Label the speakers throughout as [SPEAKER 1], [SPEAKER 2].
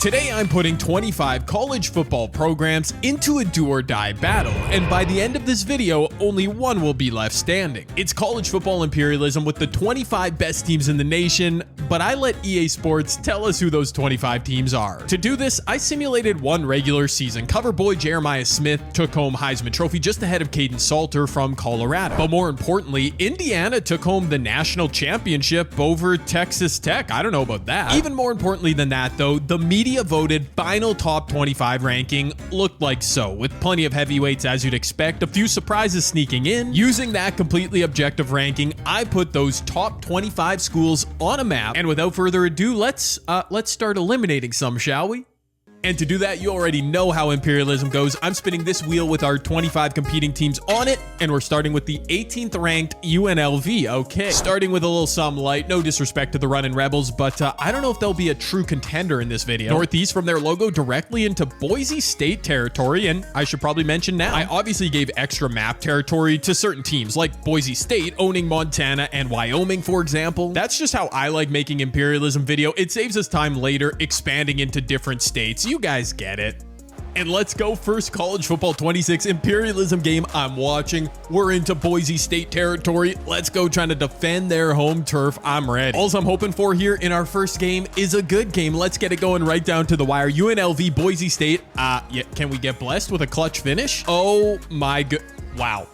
[SPEAKER 1] Today I'm putting 25 college football programs into a do-or-die battle, and by the end of this video, only one will be left standing. It's college football imperialism with the 25 best teams in the nation, but I let EA Sports tell us who those 25 teams are. To do this, I simulated one regular season. Cover boy Jeremiah Smith took home Heisman Trophy just ahead of Caden Salter from Colorado. But more importantly, Indiana took home the national championship over Texas Tech. I don't know about that. Even more importantly than that, though, the media voted final top 25 ranking looked like so, with plenty of heavyweights as you'd expect, a few surprises sneaking in. Using that completely objective ranking, I put those top 25 schools on a map, and without further ado, let's start eliminating some, shall we? And to do that, you already know how imperialism goes. I'm spinning this wheel with our 25 competing teams on it, and we're starting with the 18th ranked UNLV. Okay, starting with a little something light. No disrespect to the Runnin' Rebels, but I don't know if they'll be a true contender in this video. Northeast from their logo directly into Boise State territory, and I should probably mention now, I obviously gave extra map territory to certain teams, like Boise State owning Montana and Wyoming, for example. That's just how I like making imperialism video. It saves us time later expanding into different states. You guys get it. And let's go first college football 26 imperialism game I'm watching. We're into Boise State territory. Let's go trying to defend their home turf. I'm ready. All I'm hoping for here in our first game is a good game. Let's get it going right down to the wire. UNLV Boise State. Yeah, can we get blessed with a clutch finish? Oh my god. Wow.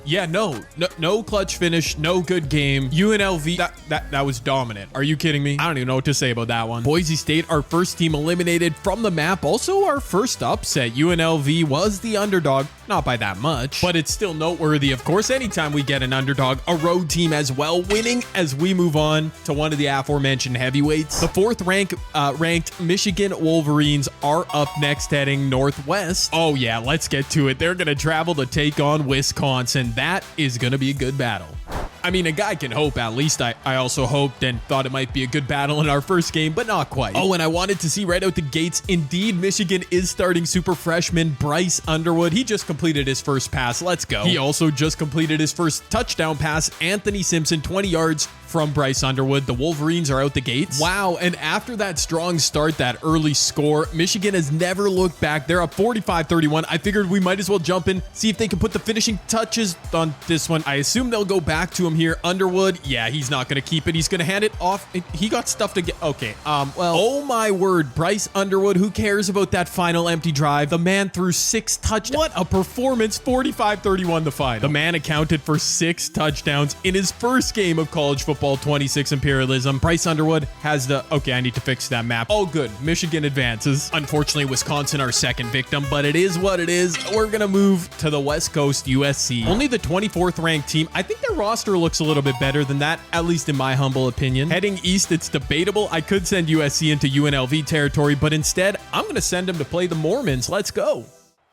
[SPEAKER 1] Yeah, no clutch finish, no good game. UNLV, that was dominant. Are you kidding me? I don't even know what to say about that one. Boise State, our first team eliminated from the map. Also our first upset. UNLV was the underdog, not by that much, but it's still noteworthy. Of course, anytime we get an underdog, a road team as well, winning as we move on to one of the aforementioned heavyweights. The fourth ranked Michigan Wolverines are up next, heading northwest. Oh yeah, let's get to it. They're gonna travel to take on Wisconsin. That is gonna be a good battle. I mean, a guy can hope. At least I also hoped and thought it might be a good battle in our first game, but not quite. Oh, and I wanted to see right out the gates, indeed, Michigan is starting super freshman Bryce Underwood. He just completed his first pass. Let's go. He also just completed his first touchdown pass. Anthony Simpson, 20 yards from Bryce Underwood. The Wolverines are out the gates. Wow, and after that strong start, that early score, Michigan has never looked back. They're up 45-31. I figured we might as well jump in, see if they can put the finishing touches on this one. I assume they'll go back to him here. Underwood, yeah, he's not going to keep it. He's going to hand it off. He got stuff to get. Okay, well, oh my word, Bryce Underwood, who cares about that final empty drive? The man threw 6 touchdowns. What a performance. 45-31 the final. The man accounted for 6 touchdowns in his first game of college football 26 imperialism. Bryce Underwood has the, okay, I need to fix that map. Oh, good. Michigan advances. Unfortunately, Wisconsin, our second victim, but it is what it is. We're going to move to the West Coast, USC. Only the 24th ranked team. I think their roster looks a little bit better than that, at least in my humble opinion. Heading east, it's debatable. I could send USC into UNLV territory, but instead, I'm going to send them to play the Mormons. Let's go.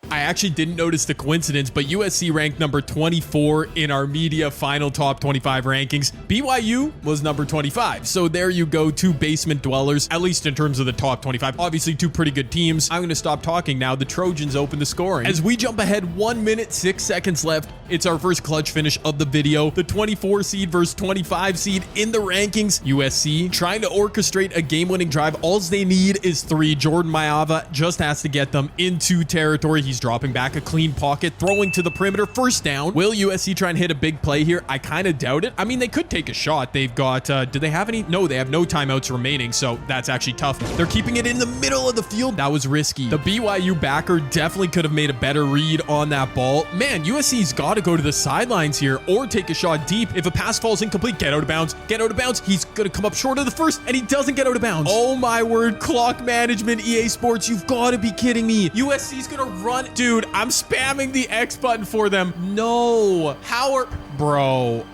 [SPEAKER 1] I actually didn't notice the coincidence, but USC ranked number 24 in our media final top 25 rankings. BYU was number 25. So there you go, 2 basement dwellers, at least in terms of the top 25. Obviously, 2 pretty good teams. I'm going to stop talking now. The Trojans open the scoring. As we jump ahead, 1 minute, 6 seconds left. It's our first clutch finish of the video. The 24 seed versus 25 seed in the rankings. USC trying to orchestrate a game-winning drive. All they need is 3. Jordan Maava just has to get them into territory. He's dropping back a clean pocket, throwing to the perimeter, first down. Will USC try and hit a big play here? I kind of doubt it. I mean, they could take a shot. They've got, do they have any? No, they have no timeouts remaining, so that's actually tough. They're keeping it in the middle of the field. That was risky. The BYU backer definitely could have made a better read on that ball. Man, USC's got to go to the sidelines here or take a shot deep. If a pass falls incomplete, get out of bounds. Get out of bounds. He's going to come up short of the first, and he doesn't get out of bounds. Oh my word, clock management, EA Sports. You've got to be kidding me. USC's going to run. Dude, I'm spamming the X button for them. No. How are... Bro,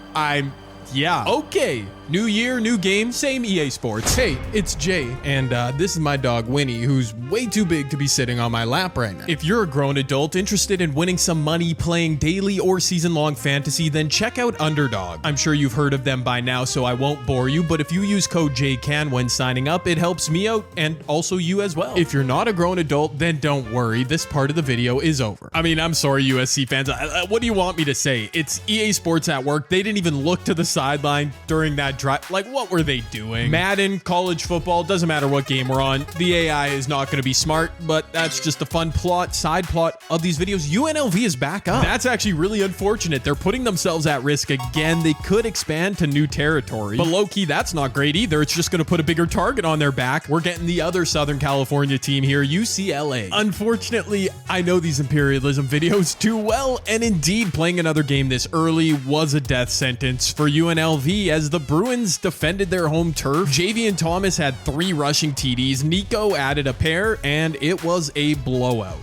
[SPEAKER 1] yeah. Okay. New year, new game, same EA Sports. Hey, it's Jay, and this is my dog Winnie, who's way too big to be sitting on my lap right now. If you're a grown adult interested in winning some money playing daily or season-long fantasy, then check out Underdog. I'm sure you've heard of them by now, so I won't bore you, but if you use code JCAN when signing up, it helps me out and also you as well. If you're not a grown adult, then don't worry, this part of the video is over. I mean, I'm sorry, USC fans. What do you want me to say? It's EA Sports at work. They didn't even look to the sideline during that that drive. Like, what were they doing? Madden, college football, doesn't matter what game we're on. The AI is not going to be smart, but that's just the fun side plot of these videos. UNLV is back up. That's actually really unfortunate. They're putting themselves at risk again. They could expand to new territory, but low-key, that's not great either. It's just going to put a bigger target on their back. We're getting the other Southern California team here, UCLA. Unfortunately, I know these Imperialism videos too well, and indeed, playing another game this early was a death sentence for UNLV as the Bruins defended their home turf. Javian Thomas had 3 rushing TDs. Nico added a pair, and it was a blowout.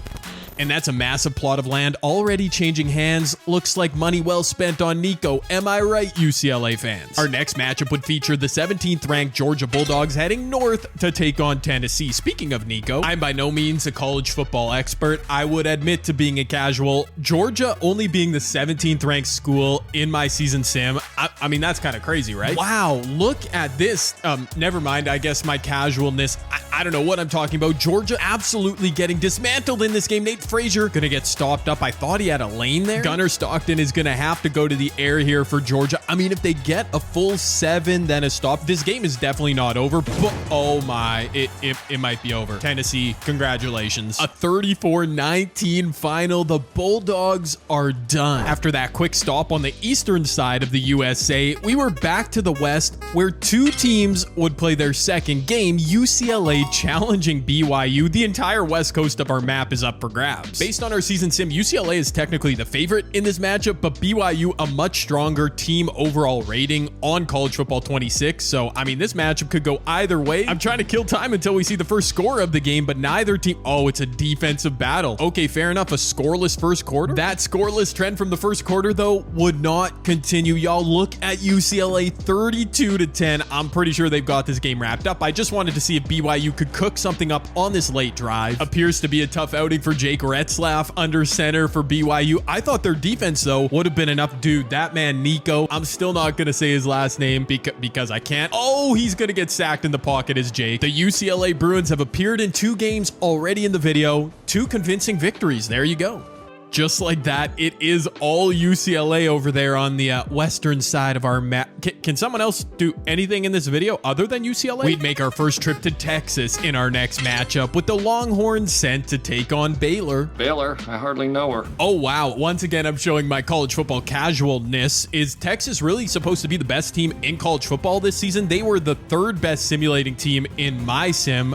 [SPEAKER 1] And that's a massive plot of land already changing hands. Looks like money well spent on Nico. Am I right, UCLA fans? Our next matchup would feature the 17th ranked Georgia Bulldogs heading north to take on Tennessee. Speaking of Nico, I'm by no means a college football expert. I would admit to being a casual. Georgia only being the 17th ranked school in my season sim. I mean, that's kind of crazy, right? Wow, look at this. Never mind, I guess my casualness. I don't know what I'm talking about. Georgia absolutely getting dismantled in this game. Nate Frazier gonna get stopped up. I thought he had a lane there. Gunnar Stockton is gonna have to go to the air here for Georgia. I mean, if they get a full 7, then a stop, this game is definitely not over. But oh my, it might be over. Tennessee, congratulations. A 34-19 final. The Bulldogs are done. After that quick stop on the eastern side of the USA, we were back to the west where 2 teams would play their second game. UCLA challenging BYU. The entire west coast of our map is up for grabs. Based on our season sim, UCLA is technically the favorite in this matchup, but BYU a much stronger team overall rating on College Football 26. So, I mean, this matchup could go either way. I'm trying to kill time until we see the first score of the game, but neither team... Oh, it's a defensive battle. Okay, fair enough. A scoreless first quarter. That scoreless trend from the first quarter, though, would not continue. Y'all, look at UCLA 32-10. I'm pretty sure they've got this game wrapped up. I just wanted to see if BYU could cook something up on this late drive. Appears to be a tough outing for Jake Retzlaff under center for BYU. I thought their defense, though, would have been enough. Dude, that man, Nico, I'm still not going to say his last name because I can't. Oh, he's going to get sacked in the pocket as Jake. The UCLA Bruins have appeared in 2 games already in the video. 2 convincing victories. There you go. Just like that, it is all UCLA over there on the western side of our map. Can someone else do anything in this video other than UCLA? We'd make our first trip to Texas in our next matchup with the Longhorns sent to take on Baylor.
[SPEAKER 2] Baylor, I hardly know her.
[SPEAKER 1] Oh, wow. Once again, I'm showing my college football casualness. Is Texas really supposed to be the best team in college football this season? They were the 3rd best simulating team in my sim.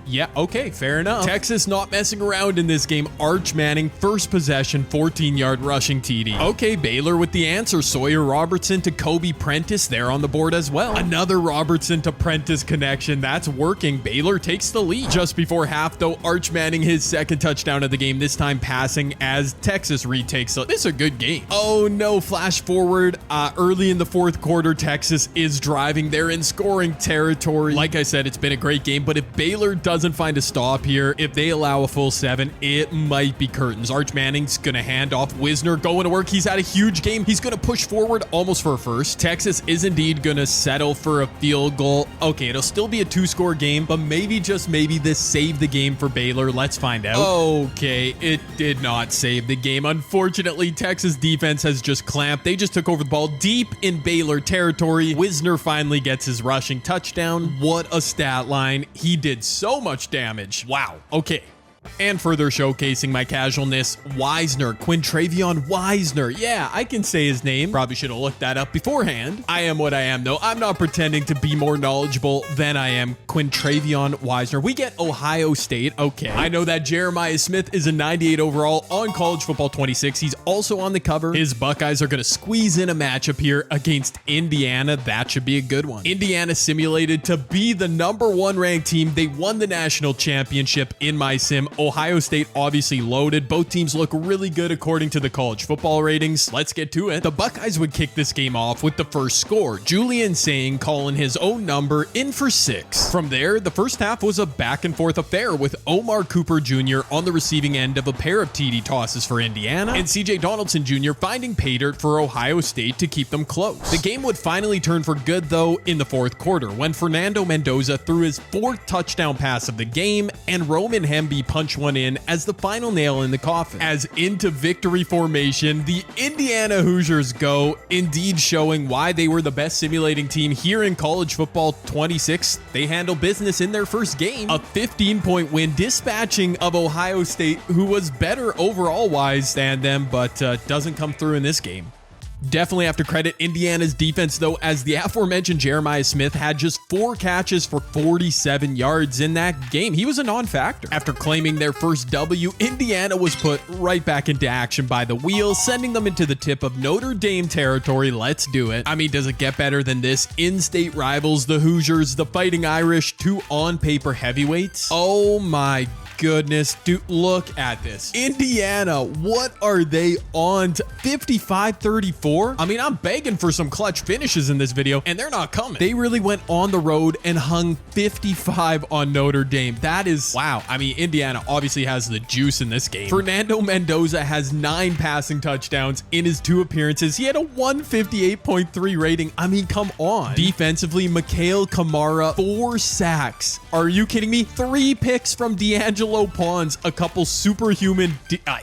[SPEAKER 1] Yeah, okay, fair enough. Texas not messing around in this game. Arch Manning, first possession, 14-yard rushing TD. Okay, Baylor with the answer. Sawyer Robertson to Kobe Prentice there on the board as well. Another Robertson to Prentice connection. That's working. Baylor takes the lead. Just before half, though, Arch Manning his 2nd touchdown of the game, this time passing as Texas retakes. So this is a good game. Oh no, flash forward. Early in the 4th quarter, Texas is driving. They're in scoring territory. Like I said, it's been a great game, but if Baylor doesn't find a stop here, if they allow a full 7, it might be curtains. Arch Manning's gonna hand off. Wisner going to work. He's had a huge game. He's gonna push forward almost for a first. Texas is indeed gonna settle for a field goal. Okay, it'll still be a 2-score game, but maybe, just maybe, this saved the game for Baylor. Let's find out. Okay, it did not save the game. Unfortunately, Texas defense has just clamped. They just took over the ball deep in Baylor territory. Wisner finally gets his rushing touchdown. What a stat line. He did so much damage. Wow. Okay. And further showcasing my casualness, Wisner, Quintravion Wisner. Yeah, I can say his name. Probably should have looked that up beforehand. I am what I am, though. I'm not pretending to be more knowledgeable than I am. Quintravion Wisner. We get Ohio State. Okay. I know that Jeremiah Smith is a 98 overall on College Football 26. He's also on the cover. His Buckeyes are going to squeeze in a matchup here against Indiana. That should be a good one. Indiana simulated to be the #1 ranked team. They won the national championship in my sim. Ohio State obviously loaded. Both teams look really good according to the college football ratings. Let's get to it. The Buckeyes would kick this game off with the first score. Julian Saying calling his own number in for 6. From there, the first half was a back and forth affair with Omar Cooper Jr. on the receiving end of a pair of TD tosses for Indiana and CJ Donaldson Jr. finding pay dirt for Ohio State to keep them close. The game would finally turn for good, though, in the 4th quarter when Fernando Mendoza threw his 4th touchdown pass of the game and Roman Hemby punted punch one in as the final nail in the coffin. As into victory formation, the Indiana Hoosiers go, indeed showing why they were the best simulating team here in college football 26. They handle business in their first game. A 15-point win, dispatching of Ohio State, who was better overall wise than them, but doesn't come through in this game. Definitely have to credit Indiana's defense, though, as the aforementioned Jeremiah Smith had just 4 catches for 47 yards in that game. He was a non-factor. After claiming their first W, Indiana was put right back into action by the wheel, sending them into the tip of Notre Dame territory. Let's do it. I mean, does it get better than this? In-state rivals, the Hoosiers, the Fighting Irish, 2 on-paper heavyweights. Oh my goodness, dude, look at this. Indiana, what are they on? 55-34? I mean, I'm begging for some clutch finishes in this video, and they're not coming. They really went on the road and hung 55 on Notre Dame. That is, wow. I mean, Indiana obviously has the juice in this game. Fernando Mendoza has 9 passing touchdowns in his 2 appearances. He had a 158.3 rating. I mean, come on. Defensively, Mikhail Kamara, 4 sacks. Are you kidding me? 3 picks from D'Angelo Pons, a couple superhuman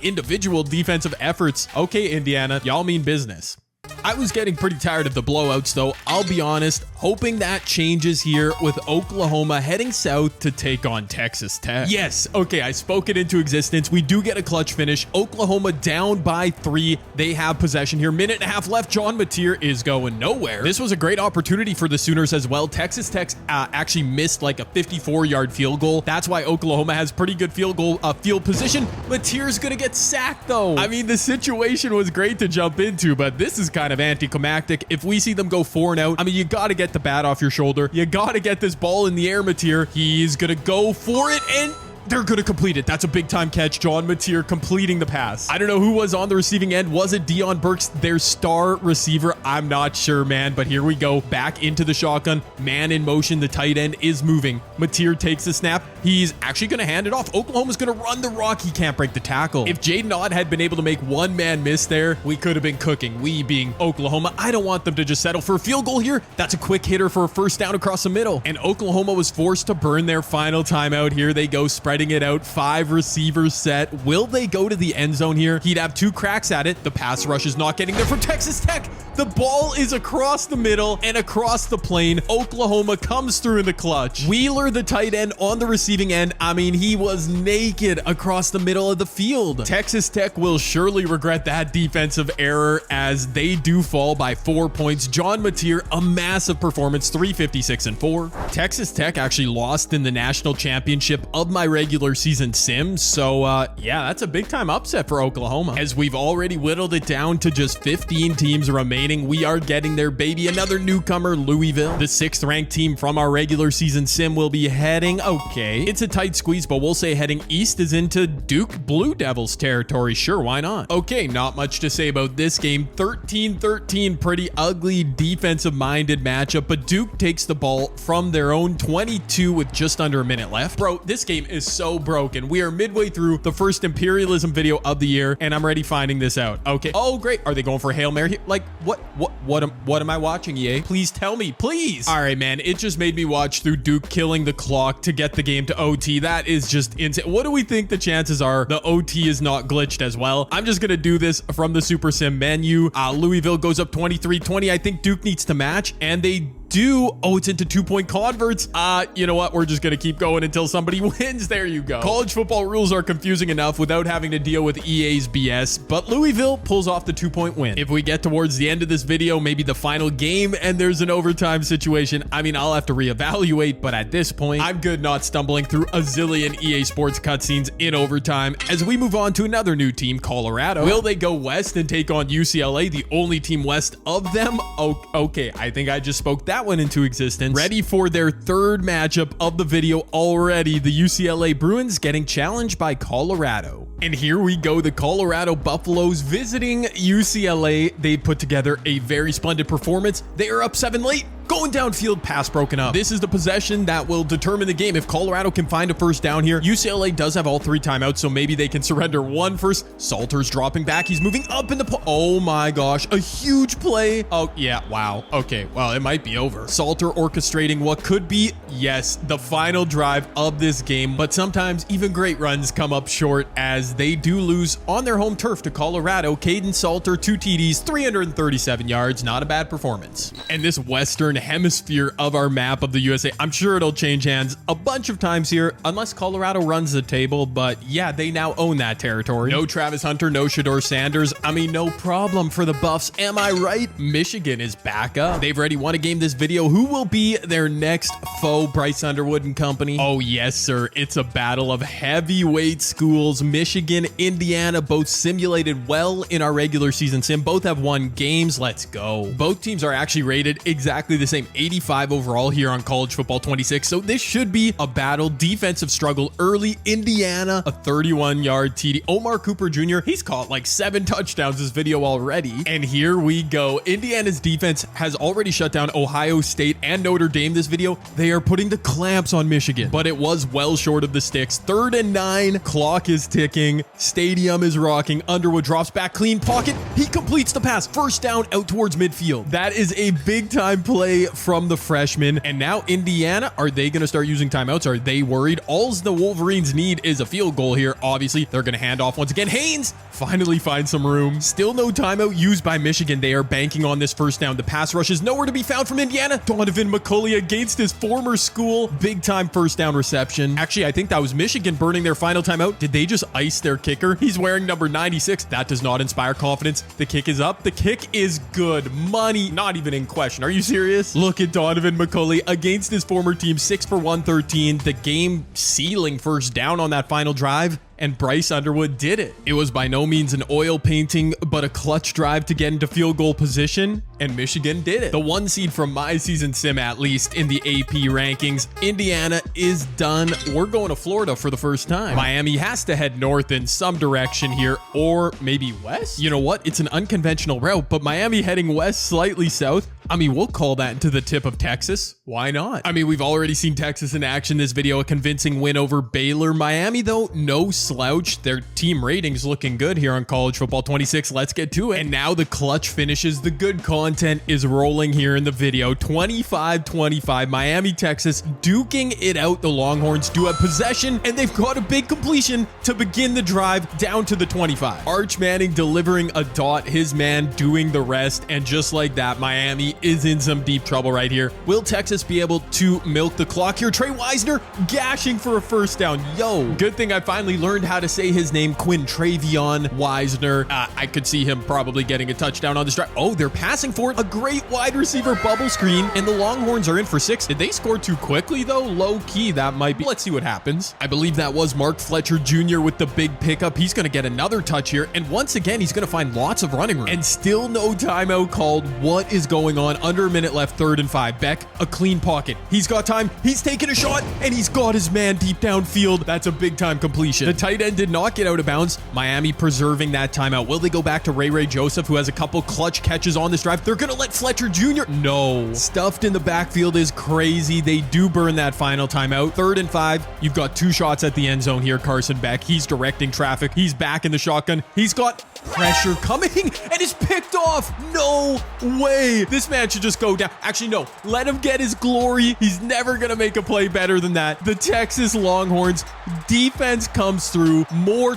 [SPEAKER 1] individual defensive efforts. Okay, Indiana, y'all mean business. I was getting pretty tired of the blowouts, though, I'll be honest, hoping that changes here with Oklahoma heading south to take on Texas Tech. Yes, okay, I spoke it into existence. We do get a clutch finish. Oklahoma down by 3. They have possession here. 1.5 left. John Mateer is going nowhere. This was a great opportunity for the Sooners as well. Texas Tech actually missed like a 54-yard field goal. That's why Oklahoma has pretty good field position. Mateer's gonna get sacked, though. I mean, the situation was great to jump into, but this is kind of anticlimactic. If we see them go 4 and out, I mean, you got to get the bat off your shoulder. You got to get this ball in the air, Mateer. He's going to go for it, and they're going to complete it. That's a big time catch. John Mateer completing the pass. I don't know who was on the receiving end. Was it Deion Burks, their star receiver? I'm not sure, man, but here we go. Back into the shotgun. Man in motion. The tight end is moving. Mateer takes the snap. He's actually going to hand it off. Oklahoma's going to run the rock. He can't break the tackle. If Jaden Ott had been able to make one man miss there, we could have been cooking. We being Oklahoma. I don't want them to just settle for a field goal here. That's a quick hitter for a first down across the middle. And Oklahoma was forced to burn their final timeout. Here they go, spreading it out. 5 receivers set. Will they go to the end zone here? He'd have 2 cracks at it. The pass rush is not getting there for Texas Tech. The ball is across the middle and across the plane. Oklahoma comes through in the clutch. Wheeler, the tight end, on the receiving end. I mean, he was naked across the middle of the field. Texas Tech will surely regret that defensive error as they do fall by 4 points. John Mateer, a massive performance, 356-4. Texas Tech actually lost in the national championship of my regular season sim. So yeah, that's a big time upset for Oklahoma. As we've already whittled it down to just 15 teams remaining, we are getting there, baby. Another newcomer, Louisville. The 6th ranked team from our regular season sim will be heading, okay, it's a tight squeeze, but we'll say heading east is into Duke Blue Devils territory. Sure, why not? Okay, not much to say about this game. 13-13, pretty ugly defensive-minded matchup, but Duke takes the ball from their own 22 with just under a minute left. Bro, this game is so broken. We are midway through the first Imperialism video of the year, and I'm already finding this out. Okay. Oh, great. Are they going for a Hail Mary? Like, what am I watching, EA? Please tell me, please. All right, man. It just made me watch through Duke killing the clock to get the game to OT. That is just insane. What do we think the chances are the OT is not glitched as well? I'm just going to do this from the Super Sim menu. Louisville goes up 23-20. I think Duke needs to match, and they do. Oh, it's into 2-point converts. You know what? We're just going to keep going until somebody wins. There you go. College football rules are confusing enough without having to deal with EA's BS, but Louisville pulls off the 2-point win. If we get towards the end of this video, maybe the final game, and there's an overtime situation, I mean, I'll have to reevaluate, but at this point, I'm good not stumbling through a zillion EA Sports cutscenes in overtime. As we move on to another new team, Colorado. Will they go west and take on UCLA, the only team west of them? Oh, okay, I think I just spoke that one into existence. Ready for their 3rd matchup of the video already. The UCLA Bruins getting challenged by Colorado. And here we go. The Colorado Buffaloes visiting UCLA. They put together a very splendid performance. They are up 7 late. going downfield, pass broken up. This is the possession that will determine the game. If Colorado can find a first down here, UCLA does have all 3 timeouts, so maybe they can surrender one first. Salter's dropping back. He's moving up in the oh my gosh, a huge play. Oh yeah, wow. Okay, well, it might be over. Salter orchestrating what could be, yes, the final drive of this game, but sometimes even great runs come up short as they do lose on their home turf to Colorado. Caden Salter, 2 TDs, 337 yards, not a bad performance. And this western hemisphere of our map of the USA, I'm sure it'll change hands a bunch of times here, unless Colorado runs the table, but yeah, they now own that territory. No Travis Hunter, no Shedeur Sanders. I mean, no problem for the Buffs, am I right? Michigan is back up. They've already won a game this video. Who will be their next foe? Bryce Underwood and company? Oh yes, sir. It's a battle of heavyweight schools. Michigan, Indiana, both simulated well in our regular season sim. Both have won games. Let's go. Both teams are actually rated exactly the same, 85 overall here on College Football 26. So this should be a battle. Defensive struggle early. Indiana, a 31-yard TD. Omar Cooper Jr., he's caught like 7 touchdowns this video already. And here we go. Indiana's defense has already shut down Ohio State and Notre Dame this video. They are putting the clamps on Michigan, but it was well short of the sticks. 3rd and 9. Clock is ticking. Stadium is rocking. Underwood drops back, clean pocket. He completes the pass. First down out towards midfield. That is a big time play from the freshman. And now Indiana, are they going to start using timeouts? Are they worried? All the Wolverines need is a field goal here. Obviously, they're going to hand off once again. Haynes finally finds some room. Still no timeout used by Michigan. They are banking on this first down. The pass rush is nowhere to be found from Indiana. Donovan McCulley against his former school. Big time first down reception. Actually, I think that was Michigan burning their final timeout. Did they just ice their kicker? He's wearing number 96. That does not inspire confidence. The kick is up. The kick is good. Money, not even in question. Are you serious? Look at Donovan McCulley against his former team. 6 for 113. The game sealing first down on that final drive. And Bryce Underwood did it. It was by no means an oil painting, but a clutch drive to get into field goal position, and Michigan did it. The 1 seed from my season sim, at least in the AP rankings. Indiana is done. We're going to Florida for the first time. Miami has to head north in some direction here, or maybe west? You know what? It's an unconventional route, but Miami heading west, slightly south. I mean, we'll call that into the tip of Texas. Why not? I mean, we've already seen Texas in action this video, a convincing win over Baylor. Miami, though, no slouch. Their team ratings looking good here on College Football 26. Let's get to it. And now the clutch finishes. The good content is rolling here in the video. 25-25, Miami, Texas, duking it out. The Longhorns do have possession, and they've got a big completion to begin the drive down to the 25. Arch Manning delivering a dot, his man doing the rest, and just like that, Miami is in some deep trouble right here. Will Texas be able to milk the clock here? Trey Wisner gashing for a first down. Yo, good thing I finally learned how to say his name, Quintravion Wisner. I could see him probably getting a touchdown on this drive. Oh, they're passing for it. A great wide receiver bubble screen, and the Longhorns are in for 6. Did they score too quickly, though? Low key, that might be. Let's see what happens. I believe that was Mark Fletcher Jr. with the big pickup. He's going to get another touch here, and once again, he's going to find lots of running room. And still no timeout called. What is going on? Under a minute left, 3rd and 5. Beck, a clean pocket. He's got time. He's taking a shot, and he's got his man deep downfield. That's a big time completion. The tight end did not get out of bounds. Miami preserving that timeout. Will they go back to Ray Joseph, who has a couple clutch catches on this drive? They're going to let Fletcher Jr. No. Stuffed in the backfield is crazy. They do burn that final timeout. 3rd and 5. You've got 2 shots at the end zone here. Carson Beck, he's directing traffic. He's back in the shotgun. He's got pressure coming, and it's picked off. No way. This man should just go down. Actually, no. Let him get his glory. He's never going to make a play better than that. The Texas Longhorns defense comes through.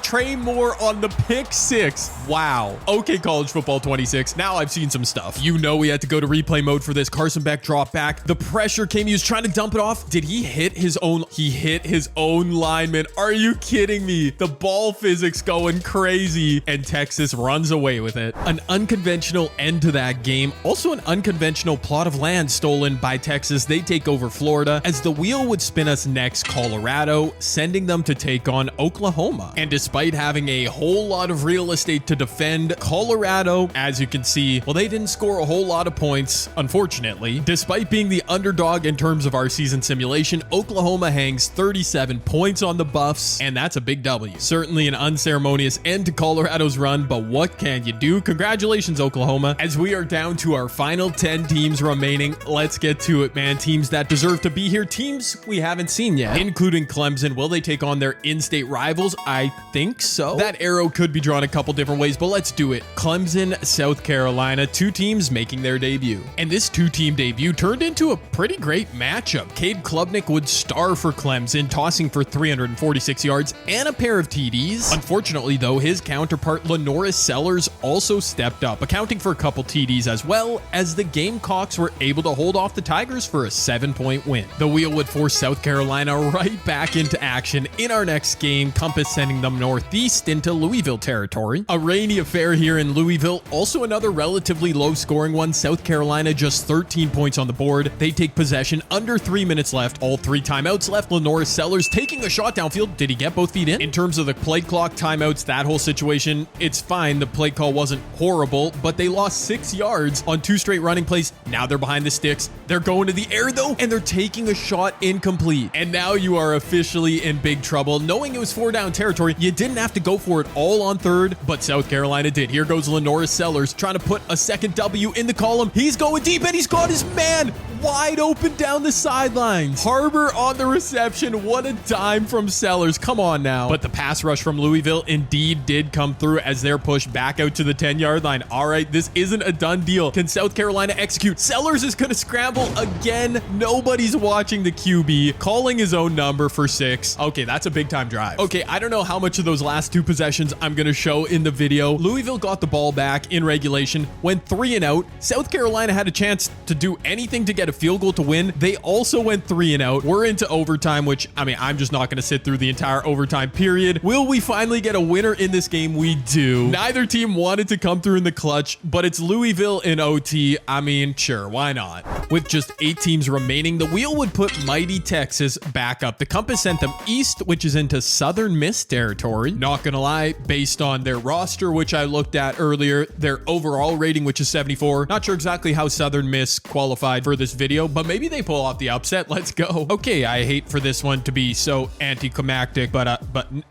[SPEAKER 1] Trey Moore on the pick 6. Wow. Okay, College Football 26. Now I've seen some stuff. You know we had to go to replay mode for this. Carson Beck drop back. The pressure came. He was trying to dump it off. Did he hit his own? He hit his own lineman. Are you kidding me? The ball physics going crazy, and Texas runs away with it. An unconventional end to that game. Also an unconventional plot of land stolen by Texas. They take over Florida as the wheel would spin us next. Colorado, sending them to take on Oklahoma. And despite having a whole lot of real estate to defend, Colorado, as you can see, well, they didn't score a whole lot of points, unfortunately. Despite being the underdog in terms of our season simulation, Oklahoma hangs 37 points on the Buffs, and that's a big W. Certainly an unceremonious end to Colorado's run, but what can you do? Congratulations, Oklahoma. As we are down to our final 10 teams remaining, let's get to it, man. Teams that deserve to be here, teams we haven't seen yet, including Clemson. Will they take on their in-state rivals? I think so. That arrow could be drawn a couple different ways, but let's do it. Clemson, South Carolina, two teams making their debut. And this two-team debut turned into a pretty great matchup. Cade Klubnik would star for Clemson, tossing for 346 yards and a pair of TDs. Unfortunately, though, his counterpart Lenoris Sellers also stepped up, accounting for a couple TDs, as well as the Gamecocks were able to hold off the Tigers for a 7-point win. The wheel would force South Carolina right back into action in our next game, Compass sending them northeast into Louisville territory. A rainy affair here in Louisville, also another relatively low-scoring one. South Carolina just 13 points on the board. They take possession under 3 minutes left. All 3 timeouts left. Lenoris Sellers taking a shot downfield. Did he get both feet in? In terms of the play clock, timeouts, that whole situation, it's fine. The play call wasn't horrible, but they lost 6 yards on 2 straight running plays. Now they're behind the sticks. They're going to the air though, and they're taking a shot incomplete. And now you are officially in big trouble. Knowing it was 4-down territory, you didn't have to go for it all on third, but South Carolina did. Here goes Lenoris Sellers trying to put a second W in the column. He's going deep and he's got his man wide open down the sidelines. Harbor on the reception. What a dime from Sellers. Come on now. But the pass rush from Louisville indeed did come through as they're pushed back out to the 10-yard line. All right, this isn't a done deal. Can South Carolina execute? Sellers is going to scramble again. Nobody's watching the QB, calling his own number for 6. Okay, that's a big time drive. Okay, I don't know how much of those last 2 possessions I'm going to show in the video. Louisville got the ball back in regulation, went 3 and out. South Carolina had a chance to do anything to get a field goal to win. They also went 3 and out. We're into overtime, which, I mean, I'm just not going to sit through the entire overtime period. Will we finally get a winner in this game? We do. Neither team wanted to come through in the clutch, but it's Louisville in OT. I mean, sure, why not? With just 8 teams remaining, the wheel would put mighty Texas back up. The Compass sent them east, which is into Southern Miss territory. Not gonna lie, based on their roster, which I looked at earlier, their overall rating, which is 74. Not sure exactly how Southern Miss qualified for this video, but maybe they pull off the upset. Let's go. Okay, I hate for this one to be so anticlimactic, but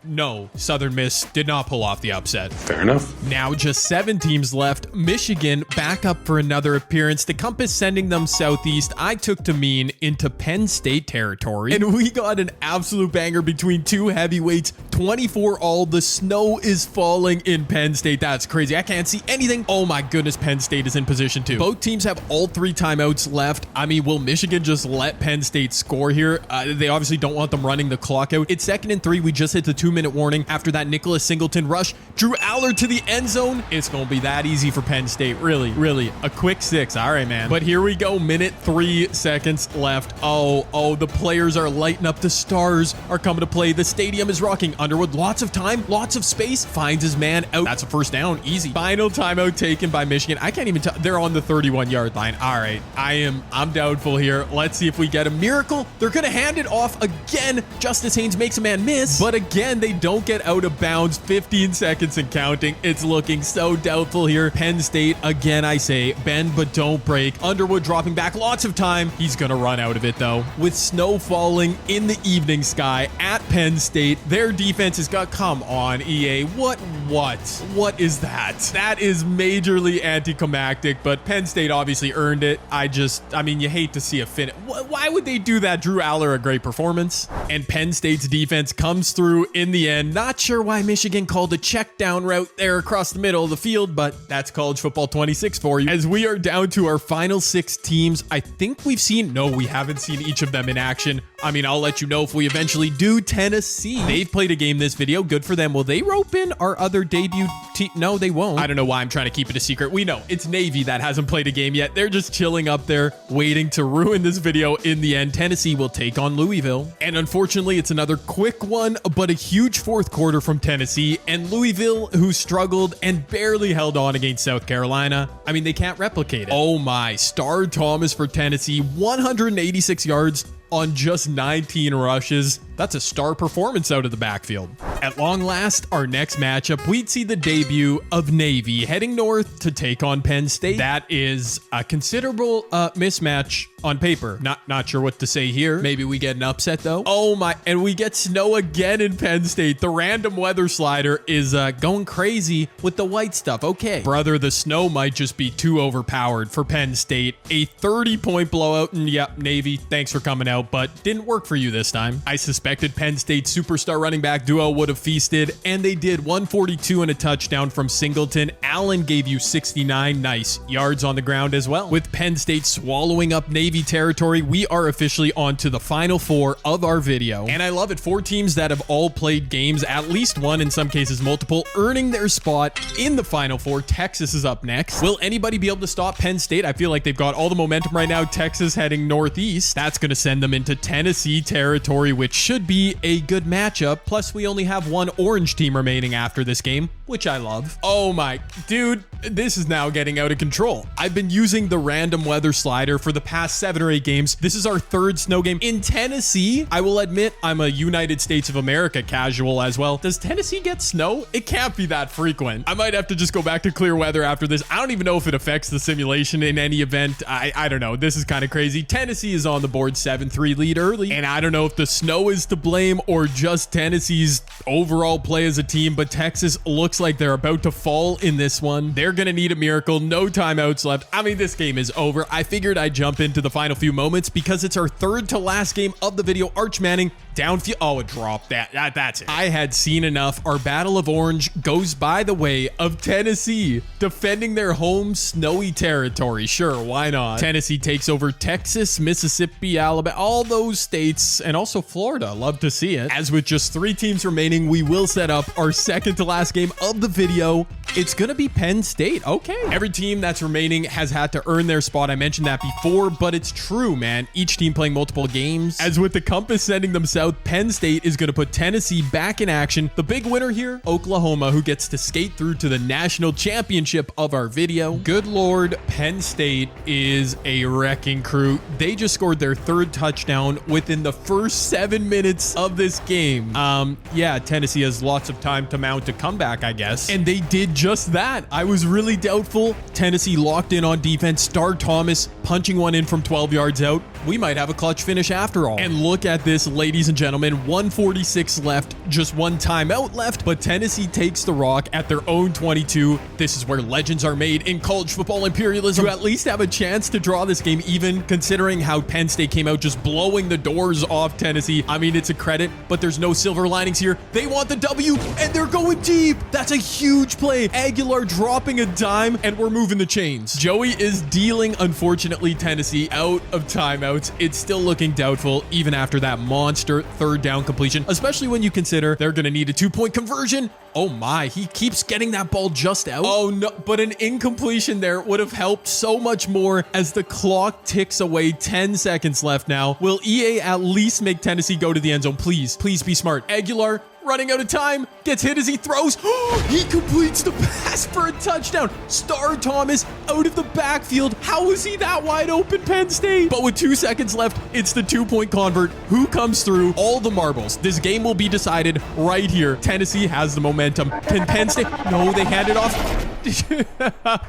[SPEAKER 1] no, Southern Miss did not pull off the upset.
[SPEAKER 2] Fair enough.
[SPEAKER 1] Now just 7 teams left. Michigan back up for another appearance. The Compass sending them southeast. I took to mean into Penn State territory, and we got an absolute banger between 2 heavyweights. 24 all. The snow is falling in Penn State. That's crazy. I can't see anything. Oh my goodness, Penn State is in position too. Both teams have all 3 timeouts left. I mean, will Michigan just let Penn State score here? They obviously don't want them running the clock out. It's 2nd and 3. We just hit the 2-minute warning after that Nicholas Singleton rush. Drew Aller to the end zone. It's going to be that easy for Penn State. Really. A quick 6. All right, man. But here we go. Minute 3 seconds left. Oh, the players are lighting up. The stars are coming to play. The stadium is rocking. Underwood, lots of time, lots of space. Finds his man out. That's a first down. Easy. Final timeout taken by Michigan. I can't even tell. They're on the 31-yard line. All right. I'm doubtful here. Let's see if we get a miracle. They're going to hand it off again. Justice Haynes makes a man miss. But again, they don't get out of bounds. 15 seconds and counting. It's looking so doubtful here. Penn State, again, I say, bend but don't break. Underwood dropping back. Lots of time. He's going to run out of it, though. With snow falling in the evening sky at Penn State, their defense has got... Come on, EA. What is that? That is majorly anticlimactic, but Penn State obviously earned it. I mean, you hate to see a finish. Why would they do that? Drew Aller, a great performance. And Penn State's defense comes through in the end. Not sure why Michigan called a check down route there across the middle of the field, but that's college football 26 for you. As we are down to our final 6 teams, I think we haven't seen each of them in action. I mean, I'll let you know if we eventually do. Tennessee, they've played a game this video. Good for them. Will they rope in our other debut team? No, they won't. I don't know why I'm trying to keep it a secret. We know it's Navy that hasn't played a game yet. They're just chilling up there, waiting to ruin this video. In the end, Tennessee will take on Louisville. And unfortunately, it's another quick one, but a huge 4th quarter from Tennessee, and Louisville, who struggled and barely held on against South Carolina. I mean, they can't replicate it. Oh my, Star Thomas for Tennessee, 186 yards on just 19 rushes. That's a star performance out of the backfield. At long last, our next matchup, we'd see the debut of Navy heading north to take on Penn State. That is a considerable mismatch on paper. Not sure what to say here. Maybe we get an upset though. Oh my, and we get snow again in Penn State. The random weather slider is going crazy with the white stuff. Okay, brother, the snow might just be too overpowered for Penn State. A 30-point blowout, and yep, Navy, thanks for coming out, but didn't work for you this time. I suspected Penn State's superstar running back duo would have feasted, and they did. 142 and a touchdown from Singleton. Allen gave you 69 nice yards on the ground as well. With Penn State swallowing up Navy territory, we are officially on to the final four of our video. And I love it. 4 teams that have all played games, at least one, in some cases multiple, earning their spot in the final four. Texas is up next. Will anybody be able to stop Penn State? I feel like they've got all the momentum right now. Texas heading northeast. That's going to send them into Tennessee territory, which should be a good matchup. Plus, we only have one orange team remaining after this game, which I love. Oh my, dude, this is now getting out of control. I've been using the random weather slider for the past 7 or 8 games. This is our 3rd snow game in Tennessee. I will admit I'm a United States of America casual as well. Does Tennessee get snow? It can't be that frequent. I might have to just go back to clear weather after this. I don't even know if it affects the simulation in any event. I don't know. This is kind of crazy. Tennessee is on the board, 7-3 lead early. And I don't know if the snow is to blame or just Tennessee's overall play as a team, but Texas looks like they're about to fall in this one. They're going to need a miracle. No timeouts left. I mean, this game is over. I figured I'd jump into the final few moments because it's our 3rd to last game of the video. Arch Manning downfield. Oh, it dropped. That's it. I had seen enough. Our battle of orange goes by the way of Tennessee defending their home snowy territory. Sure, why not? Tennessee takes over Texas, Mississippi, Alabama, all those states, and also Florida. Love to see it. As with just 3 teams remaining, we will set up our 2nd to last game of the video. It's gonna be Penn State. Okay. Every team that's remaining has had to earn their spot. I mentioned that before, but it's true, man. Each team playing multiple games. As with the compass sending them south, Penn State is gonna put Tennessee back in action. The big winner here, Oklahoma, who gets to skate through to the national championship of our video. Good Lord, Penn State is a wrecking crew. They just scored their 3rd touchdown within the first 7 minutes of this game. Yeah, Tennessee has lots of time to mount a comeback, I guess. And they did just that. I was really doubtful. Tennessee locked in on defense. Star Thomas punching one in from 12 yards out. We might have a clutch finish after all. And look at this, ladies and gentlemen. 146 left, just 1 timeout left, but Tennessee takes the rock at their own 22. This is where legends are made in college football imperialism. To at least have a chance to draw this game even, considering how Penn State came out just blowing the doors off Tennessee. I mean, it's a credit, but there's no silver linings here. They want the W, and they're going deep. That's a huge play. Aguilar dropping a dime, and we're moving the chains. Joey is dealing, unfortunately, Tennessee out of timeouts. It's still looking doubtful, even after that monster 3rd down completion, especially when you consider they're going to need a 2-point conversion. Oh my, he keeps getting that ball just out. Oh no, but an incompletion there would have helped so much more as the clock ticks away. 10 seconds left now. Will EA at least make Tennessee go to the end zone? Please, please be smart. Aguilar running out of time, gets hit as he throws. He completes the pass for a touchdown. Star Thomas out of the backfield. How is he that wide open, Penn State? But with 2 seconds left, it's the 2-point convert. Who comes through? All the marbles. This game will be decided right here. Tennessee has the momentum. Can Penn State? No, they hand it off.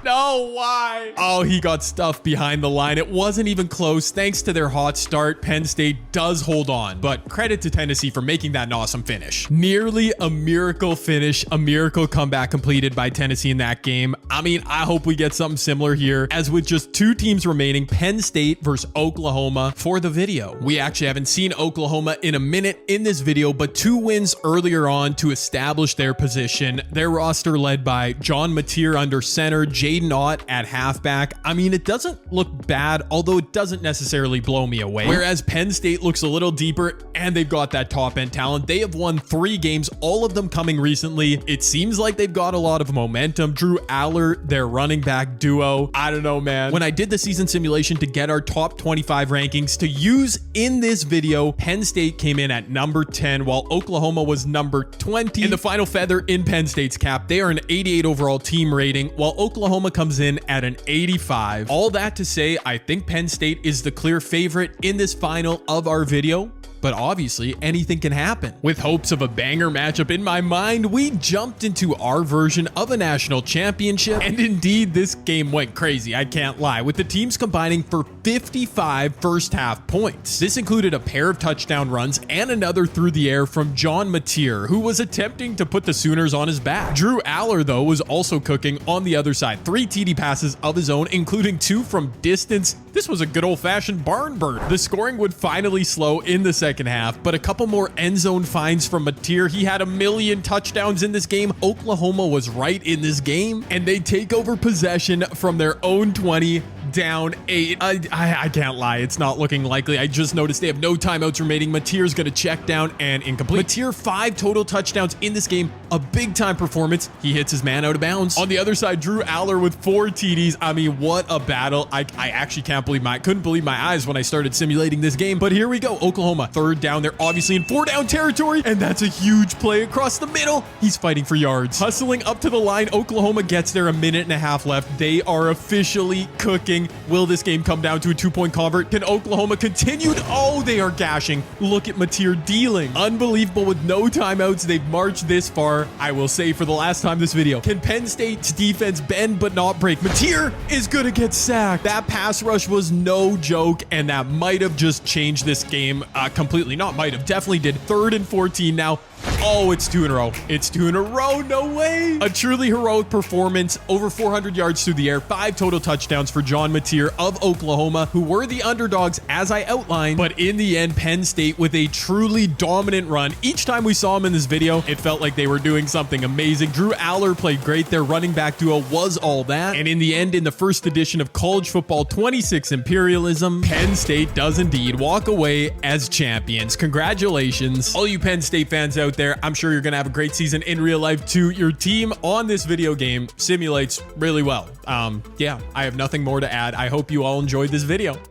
[SPEAKER 1] No, why? Oh, he got stuffed behind the line. It wasn't even close. Thanks to their hot start, Penn State does hold on. But credit to Tennessee for making that an awesome finish. Nearly a miracle finish, a miracle comeback completed by Tennessee in that game. I mean, I hope we get something similar here. As with just 2 teams remaining, Penn State versus Oklahoma for the video. We actually haven't seen Oklahoma in a minute in this video, but 2 wins earlier on to establish their position. Their roster led by John Mateer under center, Jaden Ott at halfback. I mean, it doesn't look bad, although it doesn't necessarily blow me away. Whereas Penn State looks a little deeper, and they've got that top end talent. They have won 3 games, all of them coming recently. It seems like they've got a lot of momentum. Drew Aller, their running back duo. I don't know, man. When I did the season simulation to get our top 25 rankings to use in this video, Penn State came in at number 10, while Oklahoma was number 20. And the final feather in Penn State's cap, they are an 88 overall team rating, while Oklahoma comes in at an 85. All that to say, I think Penn State is the clear favorite in this final of our video. but obviously anything can happen. With hopes of a banger matchup in my mind, we jumped into our version of a national championship, and indeed this game went crazy, I can't lie, with the teams combining for 55 first half points. This included a pair of touchdown runs and another through the air from John Mateer, who was attempting to put the Sooners on his back. Drew Aller, though, was also cooking on the other side. 3 TD passes of his own, including 2 from distance. This was a good old-fashioned barn burner. The scoring would finally slow in the second half, but a couple more end zone finds from Mateer. He had 1,000,000 touchdowns in this game. Oklahoma was right in this game, and they take over possession from their own 20, down 8. I can't lie, it's not looking likely. I just noticed they have no timeouts remaining. Mateer's gonna check down and incomplete. Mateer, 5 total touchdowns in this game, a big time performance. He hits his man out of bounds. On the other side, Drew Aller with 4 TDs. I mean, what a battle. I actually couldn't believe my eyes when I started simulating this game, but here we go. Oklahoma, 3rd down. They're obviously in 4-down territory, and that's a huge play across the middle. He's fighting for yards. Hustling up to the line, Oklahoma gets there, 1.5 minutes left. They are officially cooking. Will this game come down to a 2-point convert? Can Oklahoma continue? Oh, they are gashing. Look at Mateer dealing. Unbelievable with no timeouts. They've marched this far. I will say for the last time this video, can Penn State's defense bend but not break? Mateer is going to get sacked. That pass rush was no joke, and that might have just changed this game completely. Not might have, definitely did. 3rd and 14 now. Oh, it's 2 in a row. It's 2 in a row. No way. A truly heroic performance. Over 400 yards through the air. 5 total touchdowns for John Mateer of Oklahoma, who were the underdogs as I outlined. But in the end, Penn State with a truly dominant run. Each time we saw him in this video, it felt like they were doing something amazing. Drew Aller played great. Their running back duo was all that. And in the end, in the first edition of College Football 26 Imperialism, Penn State does indeed walk away as champions. Congratulations. All you Penn State fans out there, I'm sure you're gonna have a great season in real life too. Your team on this video game simulates really well. Yeah, I have nothing more to add. I hope you all enjoyed this video.